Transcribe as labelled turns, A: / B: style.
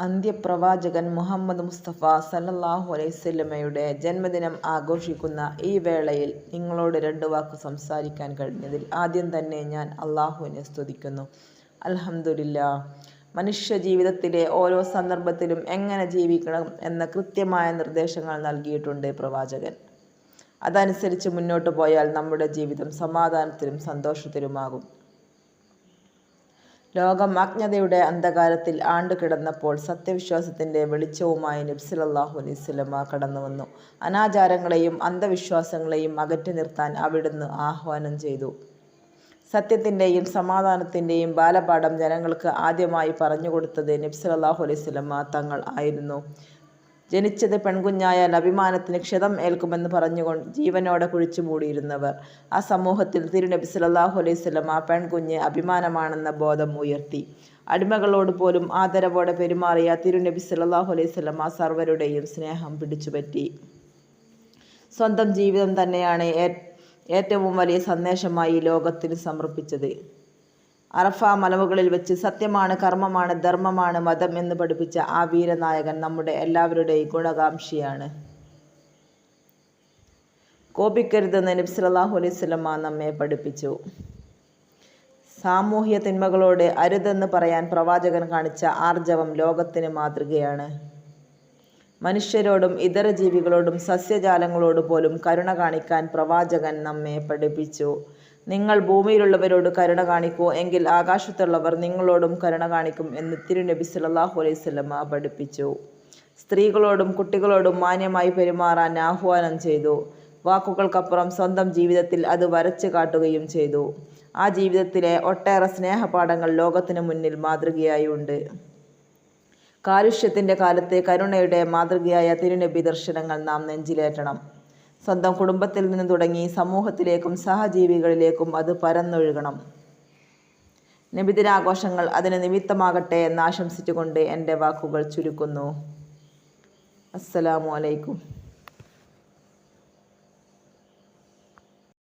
A: അന്ത്യപ്രവാചകൻ മുഹമ്മദ് മുസ്തഫ സല്ലല്ലാഹു അലൈഹി വസല്ലമയുടെ ജന്മദിനം ആഘോഷിക്കുന്ന ഈ വേളയിൽ നിങ്ങളോട് 2 വാക്ക് സംസാരിക്കാൻ കഴിഞ്ഞതിൽ ആദ്യം തന്നെ ഞാൻ അള്ളാഹുവിനെ സ്തുതിക്കുന്നു. അൽഹംദുലില്ലാഹ്. മനുഷ്യ ജീവിതത്തിലെ ഓരോ സന്ദർഭത്തിലും എങ്ങനെ ജീവിക്കണം എന്ന കൃത്യമായ നിർദ്ദേശങ്ങൾ നൽകിയിട്ടുണ്ട് പ്രവാചകൻ. അതനുസരിച്ച് മുന്നോട്ട് പോയാൽ നമ്മുടെ ജീവിതം സമാധാനത്തിലും സന്തോഷത്തിലുമാകും. ലോകം അജ്ഞതയുടെ അന്ധകാരത്തിൽ ആണ്ടുകിടന്നപ്പോൾ സത്യവിശ്വാസത്തിൻ്റെ വെളിച്ചവുമായി നബി സല്ലല്ലാഹു അലൈഹി വസല്ലമ കടന്നുവന്നു. അനാചാരങ്ങളെയും അന്ധവിശ്വാസങ്ങളെയും അകറ്റി നിർത്താൻ അവിടുന്ന് ആഹ്വാനം ചെയ്തു. സത്യത്തിൻ്റെയും സമാധാനത്തിൻ്റെയും ബാലപാഠം ജനങ്ങൾക്ക് ആദ്യമായി പറഞ്ഞുകൊടുത്തത് നബി സല്ലല്ലാഹു അലൈഹി വസല്ലമ തങ്ങൾ ആയിരുന്നു. ജനിച്ചത് പെൺകുഞ്ഞായാൽ അഭിമാനത്തിന് ക്ഷതം ഏൽക്കുമെന്ന് പറഞ്ഞുകൊണ്ട് ജീവനോടെ കുഴിച്ചു മൂടിയിരുന്നവർ ആ സമൂഹത്തിൽ തിരുനബി സല്ലല്ലാഹു അലൈഹി വസല്ലമ പെൺകുഞ്ഞ് അഭിമാനമാണെന്ന ബോധം ഉയർത്തി. അടിമകളോട് പോലും ആദരവോടെ പെരുമാറിയ തിരുനബി സല്ലല്ലാഹു അലൈഹി വസല്ലമ സർവരുടെയും സ്നേഹം പിടിച്ചുപറ്റി. സ്വന്തം ജീവിതം തന്നെയാണ് ഏറ്റവും വലിയ സന്ദേശമായി ലോകത്തിന് സമർപ്പിച്ചത്. അറഫ മലമുകളിൽ വെച്ച് സത്യമാണ്, കർമ്മമാണ്, ധർമ്മമാണ് മതം എന്ന് പഠിപ്പിച്ച ആ വീരനായകൻ നമ്മുടെ എല്ലാവരുടെയും ഗുണകാംക്ഷിയാണ്. കോപിക്കരുതെന്ന് നബി സല്ലല്ലാഹു അലൈഹി വസല്ലമ നമ്മെ പഠിപ്പിച്ചു. സാമൂഹ്യ തിന്മകളോട് അരുതെന്ന് പറയാൻ പ്രവാചകൻ കാണിച്ച ആർജവം ലോകത്തിന് മാതൃകയാണ്. മനുഷ്യരോടും ഇതര ജീവികളോടും സസ്യജാലങ്ങളോട് പോലും കരുണ കാണിക്കാൻ പ്രവാചകൻ നമ്മെ പഠിപ്പിച്ചു. നിങ്ങൾ ഭൂമിയിലുള്ളവരോട് കരുണ കാണിക്കൂ, എങ്കിൽ ആകാശത്തുള്ളവർ നിങ്ങളോടും കരുണ കാണിക്കും എന്ന് തിരുനബി സല്ലല്ലാഹു അലൈഹി വസല്ലമ പഠിപ്പിച്ചു. സ്ത്രീകളോടും കുട്ടികളോടും മാന്യമായി പെരുമാറാൻ ആഹ്വാനം ചെയ്തു. വാക്കുകൾക്കപ്പുറം സ്വന്തം ജീവിതത്തിൽ അത് വരച്ച് കാട്ടുകയും ചെയ്തു. ആ ജീവിതത്തിലെ ഒട്ടേറെ സ്നേഹപാഠങ്ങൾ ലോകത്തിന് മുന്നിൽ മാതൃകയായി ഉണ്ട്. കാലുഷ്യത്തിൻ്റെ കാലത്ത് കരുണയുടെ മാതൃകയായ തിരുനബി ദർശനങ്ങൾ നാം നെഞ്ചിലേറ്റണം. സ്വന്തം കുടുംബത്തിൽ നിന്ന് തുടങ്ങി സമൂഹത്തിലേക്കും സഹജീവികളിലേക്കും അത് പരന്നൊഴുകണം. നബിദിനാഘോഷങ്ങൾ അതിന് നിമിത്തമാകട്ടെ എന്ന് ആശംസിച്ചുകൊണ്ട് എൻ്റെ വാക്കുകൾ ചുരുക്കുന്നു. അസ്സലാമു അലൈക്കും.